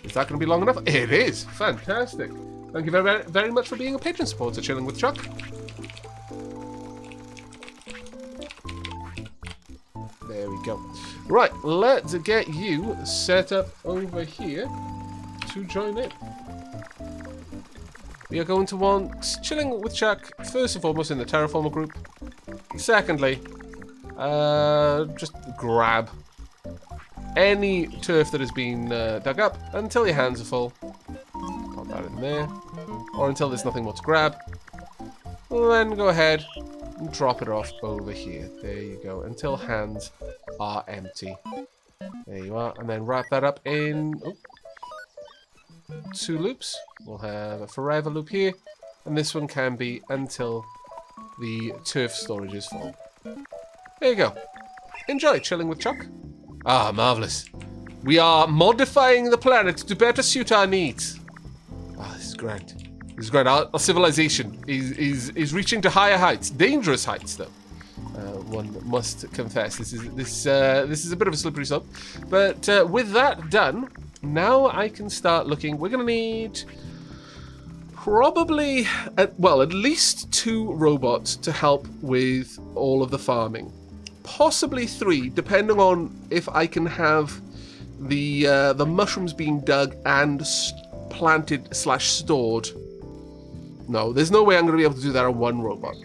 Is that going to be long enough? It is. Fantastic. Thank you very, very much for being a patron supporter, Chilling with Chuck. There we go. Right, let's get you set up over here to join in. We are going to want Chilling with Chuck, first and foremost, in the Terraformer group. Secondly, just grab any turf that has been dug up until your hands are full. Pop that in there. Or until there's nothing more to grab. Then go ahead and drop it off over here. There you go. Until hands are empty. There you are. And then wrap that up in 2 loops. We'll have a forever loop here. And this one can be until the turf storage is full. There you go. Enjoy Chilling with Chuck. Ah, marvellous. We are modifying the planet to better suit our needs. Ah, this is great. This is great. Our civilization is reaching to higher heights. Dangerous heights, though. One must confess. This is a bit of a slippery slope. But with that done, now I can start looking. We're going to need probably, at least 2 robots to help with all of the farming. Possibly 3, depending on if I can have the mushrooms being dug and planted / stored. No, there's no way I'm going to be able to do that on 1 robot.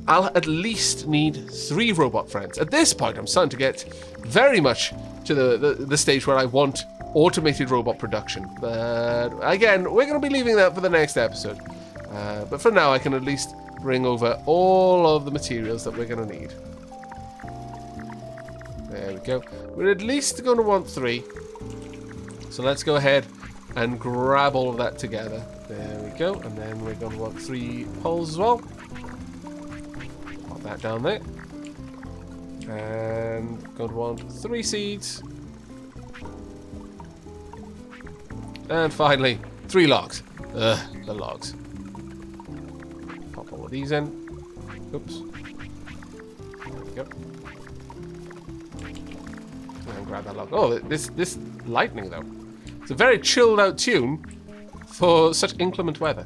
I'll at least need 3 robot friends. At this point, I'm starting to get very much to the stage where I want automated robot production. But again, we're going to be leaving that for the next episode. But for now, I can at least bring over all of the materials that we're going to need. There we go. We're at least going to want 3. So let's go ahead and grab all of that together. There we go. And then we're going to want 3 poles as well. Pop that down there. And going to want 3 seeds. And finally, 3 logs. The logs. Pop all of these in. Oops. There we go. And grab that log. Oh, this lightning though. It's a very chilled out tune for such inclement weather.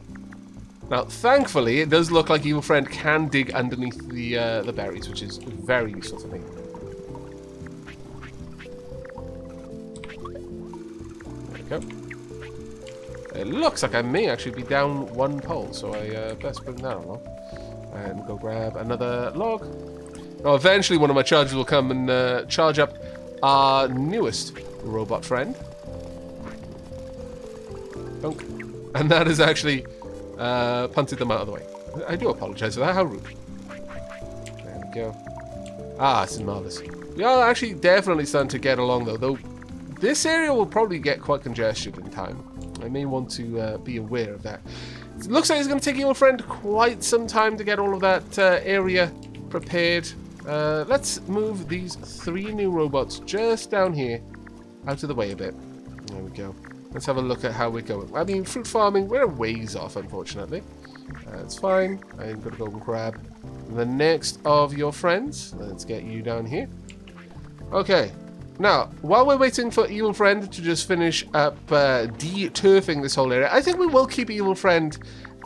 Now, thankfully, it does look like Evil Friend can dig underneath the berries, which is very useful to me. There we go. It looks like I may actually be down 1 pole, so I best bring that along. And go grab another log. Now, eventually one of my chargers will come and charge up our newest robot friend. Dunk. And that has actually punted them out of the way. I do apologize for that. How rude. There we go. Ah, this is marvelous. We are actually definitely starting to get along, though this area will probably get quite congested in time. I may want to be aware of that. It looks like it's going to take Evil Friend quite some time to get all of that area prepared. Let's move these 3 new robots just down here out of the way a bit. There we go. Let's have a look at how we're going. I mean, fruit farming, we're a ways off, unfortunately. That's fine. I'm going to go and grab the next of your friends. Let's get you down here. Okay. Now, while we're waiting for Evil Friend to just finish up de-turfing this whole area, I think we will keep Evil Friend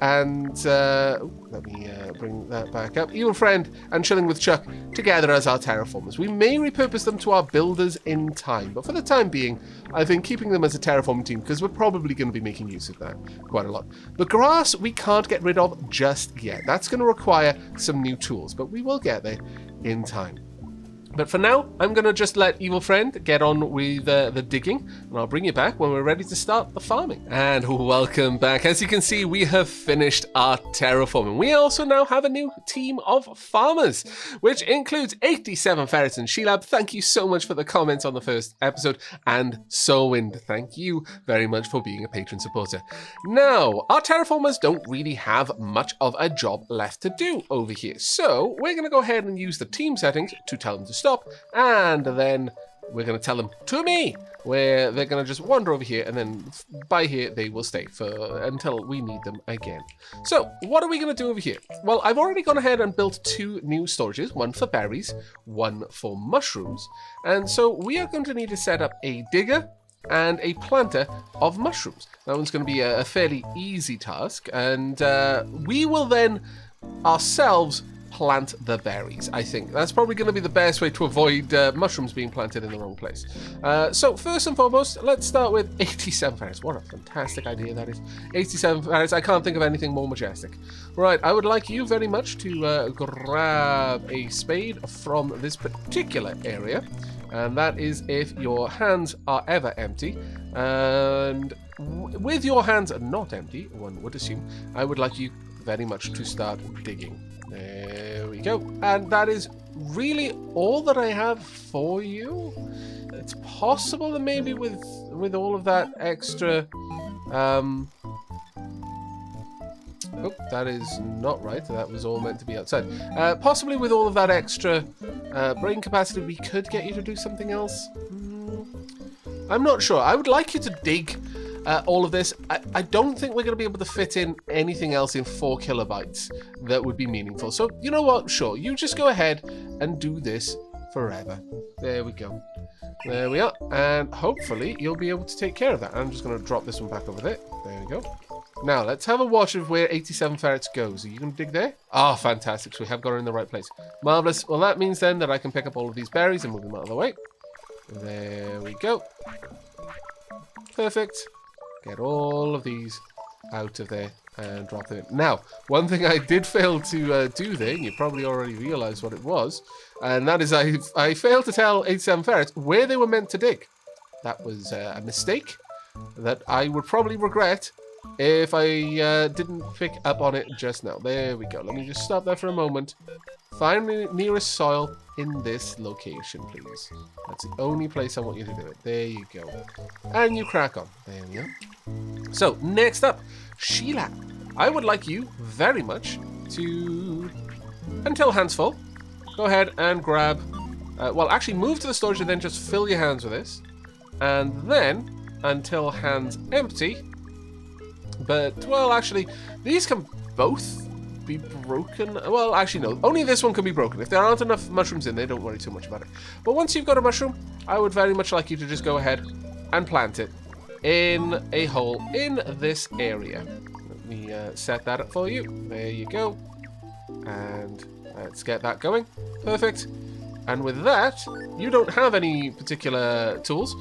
and... let me bring that back up. Evil Friend and Chilling with Chuck together as our terraformers. We may repurpose them to our builders in time, but for the time being, I think keeping them as a terraforming team, because we're probably going to be making use of that quite a lot. The grass we can't get rid of just yet. That's going to require some new tools, but we will get there in time. But for now, I'm going to just let Evil Friend get on with the digging, and I'll bring you back when we're ready to start the farming. And welcome back. As you can see, we have finished our terraforming. We also now have a new team of farmers, which includes 87 Ferrets and Sheelab. Thank you so much for the comments on the first episode. And Soulwind, thank you very much for being a patron supporter. Now, our terraformers don't really have much of a job left to do over here. So we're going to go ahead and use the team settings to tell them to stop, and then we're going to tell them to me, where they're going to just wander over here, and then by here they will stay until we need them again. So what are we going to do over here? Well, I've already gone ahead and built 2 new storages, one for berries, one for mushrooms, and so we are going to need to set up a digger and a planter of mushrooms. That one's going to be a fairly easy task, and we will then ourselves plant the berries. I think that's probably going to be the best way to avoid mushrooms being planted in the wrong place. So first and foremost, let's start with 87 ferrets. What a fantastic idea that is. 87 ferrets. I can't think of anything more majestic. Right, I would like you very much to grab a spade from this particular area, and that is if your hands are ever empty. And with your hands not empty, one would assume, I would like you very much to start digging. There we go. And that is really all that I have for you. It's possible that maybe with all of that extra... Oh, that is not right. That was all meant to be outside. Possibly with all of that extra brain capacity, we could get you to do something else. I'm not sure. I would like you to dig all of this. I don't think we're going to be able to fit in anything else in 4 kilobytes that would be meaningful. So, you know what? Sure, you just go ahead and do this forever. There we go. There we are. And hopefully you'll be able to take care of that. I'm just going to drop this one back over there. There we go. Now, let's have a watch of where 87 ferrets goes. Are you going to dig there? Ah, fantastic. So we have got her in the right place. Marvelous. Well, that means then that I can pick up all of these berries and move them out of the way. There we go. Perfect. Get all of these out of there and drop them in. Now, one thing I did fail to do there, and you probably already realized what it was, and that is I failed to tell 87 ferrets where they were meant to dig. That was a mistake that I would probably regret if I didn't pick up on it just now. There we go. Let me just stop there for a moment. Find the nearest soil in this location, please. That's the only place I want you to do it. There you go. And you crack on. There we go. So, next up, Sheila. I would like you very much to, until hands full, go ahead and grab, well, actually move to the storage and then just fill your hands with this. And then, until hands empty, but, well, actually, these can both be broken. Well, actually, no. Only this one can be broken. If there aren't enough mushrooms in there, don't worry too much about it. But once you've got a mushroom, I would very much like you to just go ahead and plant it in a hole in this area. Let me set that up for you. There you go. And let's get that going. Perfect. And with that, you don't have any particular tools,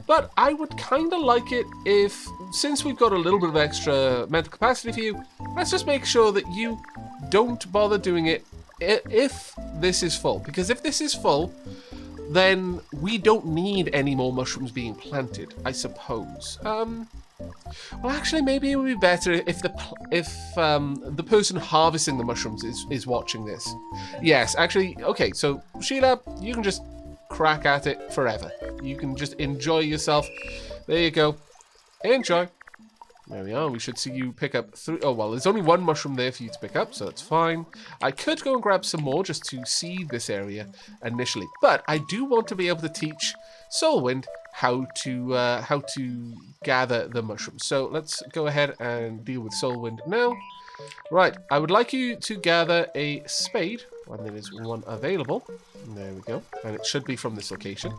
but I would kind of like it if, since we've got a little bit of extra mental capacity for you, let's just make sure that you don't bother doing it if this is full. Because if this is full, then we don't need any more mushrooms being planted, I suppose. Well, actually, maybe it would be better if the person harvesting the mushrooms is watching this. Yes, actually, okay, so Sheila, you can just crack at it forever. You can just enjoy yourself. There you go. Enjoy. There we are. We should see you pick up 3. Oh, well, there's only 1 mushroom there for you to pick up, so that's fine. I could go and grab some more just to seed this area initially, but I do want to be able to teach Soulwind how to gather the mushrooms. So let's go ahead and deal with Soulwind now. Right, I would like you to gather a spade when there is one available. There we go. And it should be from this location.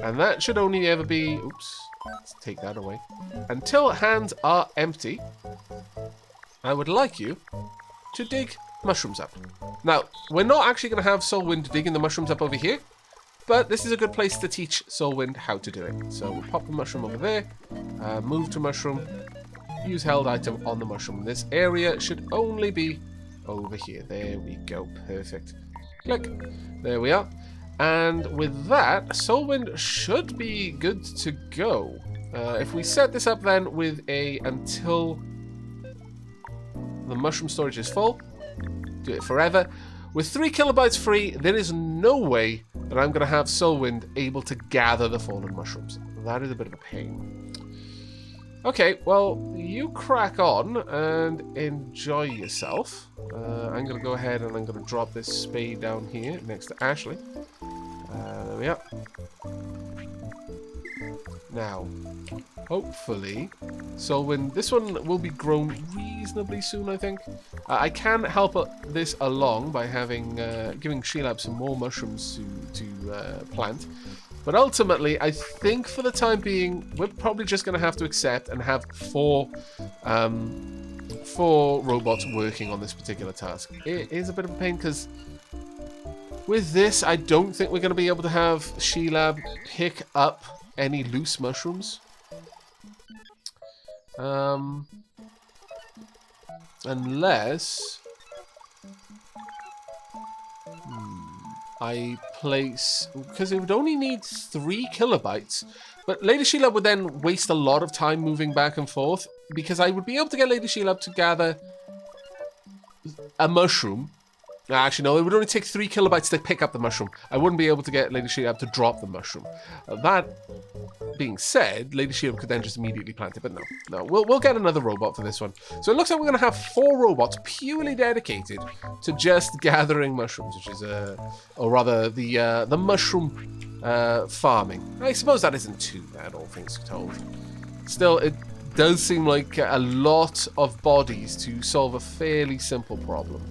And that should only ever be... Oops. Let's take that away. Until hands are empty, I would like you to dig mushrooms up. Now, we're not actually going to have Soulwind digging the mushrooms up over here, but this is a good place to teach Soulwind how to do it. So we'll pop the mushroom over there, move to mushroom, use held item on the mushroom. This area should only be over here. There we go. Perfect. Click. There we are. And with that, Soulwind should be good to go. If we set this up then with a until the mushroom storage is full, do it forever. With 3 kilobytes free, there is no way that I'm going to have Soulwind able to gather the fallen mushrooms. That is a bit of a pain. Okay, well, you crack on and enjoy yourself. I'm going to go ahead and I'm going to drop this spade down here next to Ashley. There we are. Now, hopefully, Soulwind, this one will be grown reasonably soon, I think. I can help this along by having giving Sheelab some more mushrooms to plant. But ultimately, I think for the time being, we're probably just going to have to accept and have four robots working on this particular task. It is a bit of a pain because with this, I don't think we're going to be able to have Sheelab pick up any loose mushrooms. Unless I place, because it would only need 3 kilobytes, but Lady Sheelab would then waste a lot of time moving back and forth, because I would be able to get Lady Sheelab to gather a mushroom. Actually, no, it would only take 3 kilobytes to pick up the mushroom. I wouldn't be able to get Lady Sheelab to drop the mushroom. That being said, Lady Sheelab could then just immediately plant it, but no. We'll get another robot for this one. So it looks like we're going to have 4 robots purely dedicated to just gathering mushrooms, which is, or rather, the mushroom farming. I suppose that isn't too bad, all things told. Still, it does seem like a lot of bodies to solve a fairly simple problem.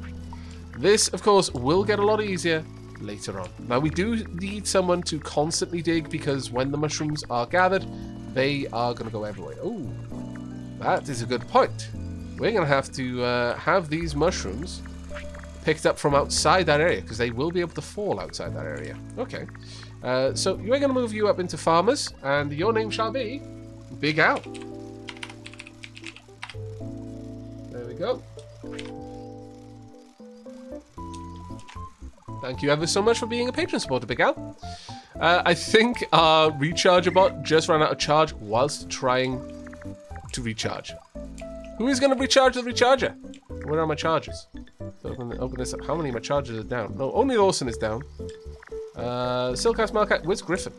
This, of course, will get a lot easier later on. Now, we do need someone to constantly dig because when the mushrooms are gathered, they are going to go everywhere. Oh, that is a good point. We're going to have have these mushrooms picked up from outside that area because they will be able to fall outside that area. Okay. So we're going to move you up into farmers, and your name shall be Big Al. There we go. Thank you ever so much for being a patron supporter, Big Al. I think our recharger bot just ran out of charge whilst trying to recharge. Who is going to recharge the recharger? Where are my chargers? So open this up. How many of my chargers are down? No, only Lawson is down. Silcast Malcat. Where's Griffin?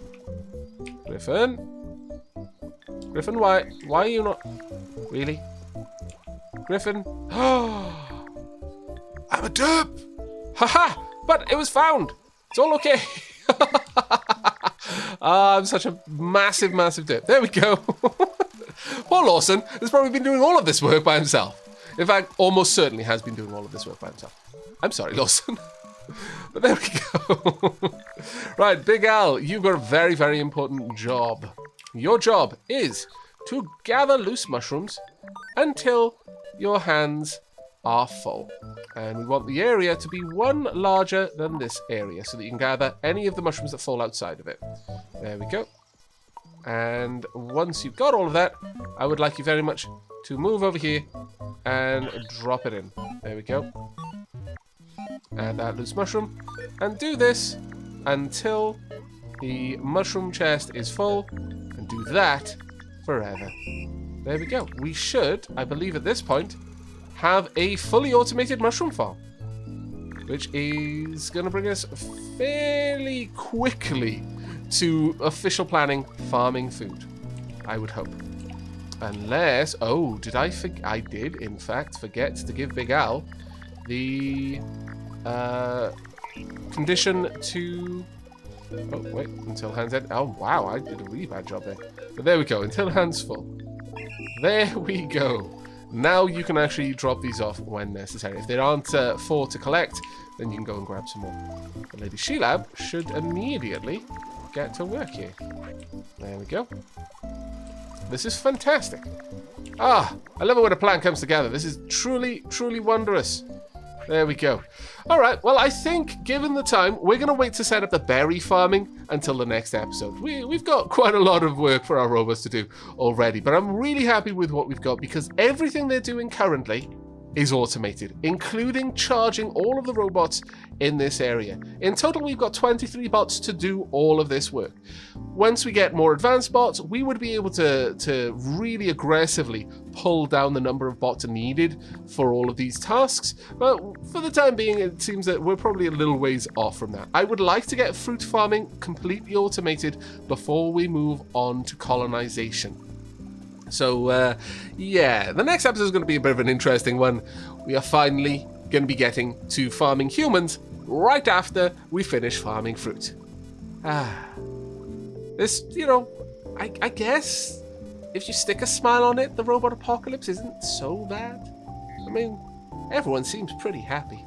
Griffin, why are you not? Really? Griffin? I'm a derp! Haha! But it was found. It's all okay. I'm such a massive, massive dip. There we go. Poor Lawson has probably been doing all of this work by himself. In fact, almost certainly has been doing all of this work by himself. I'm sorry, Lawson. But there we go. Right, Big Al, you've got a very, very important job. Your job is to gather loose mushrooms until your hands are full. And we want the area to be one larger than this area so that you can gather any of the mushrooms that fall outside of it. There we go. And once you've got all of that, I would like you very much to move over here and drop it in. There we go. Add that loose mushroom. And do this until the mushroom chest is full. And do that forever. There we go. We should, I believe at this point, have a fully automated mushroom farm, which is going to bring us fairly quickly to official planning farming food, I would hope. Unless, oh, did I forget? I did, in fact, forget to give Big Al the condition to... Oh, wait, until hands end. Oh, wow, I did a really bad job there. But there we go, until hands full. There we go. Now you can actually drop these off when necessary. If there aren't 4 to collect, then you can go and grab some more. The Lady Sheelab should immediately get to work here. There we go. This is fantastic. Ah, I love it when a plan comes together. This is truly, truly wondrous. There we go. All right, well, I think, given the time, we're going to wait to set up the berry farming until the next episode. We've got quite a lot of work for our robots to do already, but I'm really happy with what we've got because everything they're doing currently is automated, including charging all of the robots in this area. In total, we've got 23 bots to do all of this work. Once we get more advanced bots, we would be able to really aggressively pull down the number of bots needed for all of these tasks. But for the time being, it seems that we're probably a little ways off from that. I would like to get fruit farming completely automated before we move on to colonization. So, yeah, the next episode is going to be a bit of an interesting one. We are finally going to be getting to farming humans right after we finish farming fruit. This, I guess if you stick a smile on it, the robot apocalypse isn't so bad. I mean, everyone seems pretty happy.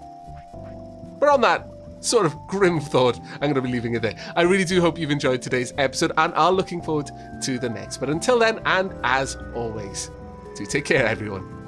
But on that sort of grim thought, I'm going to be leaving it there. I really do hope you've enjoyed today's episode and are looking forward to the next. But until then, and as always, do take care, everyone.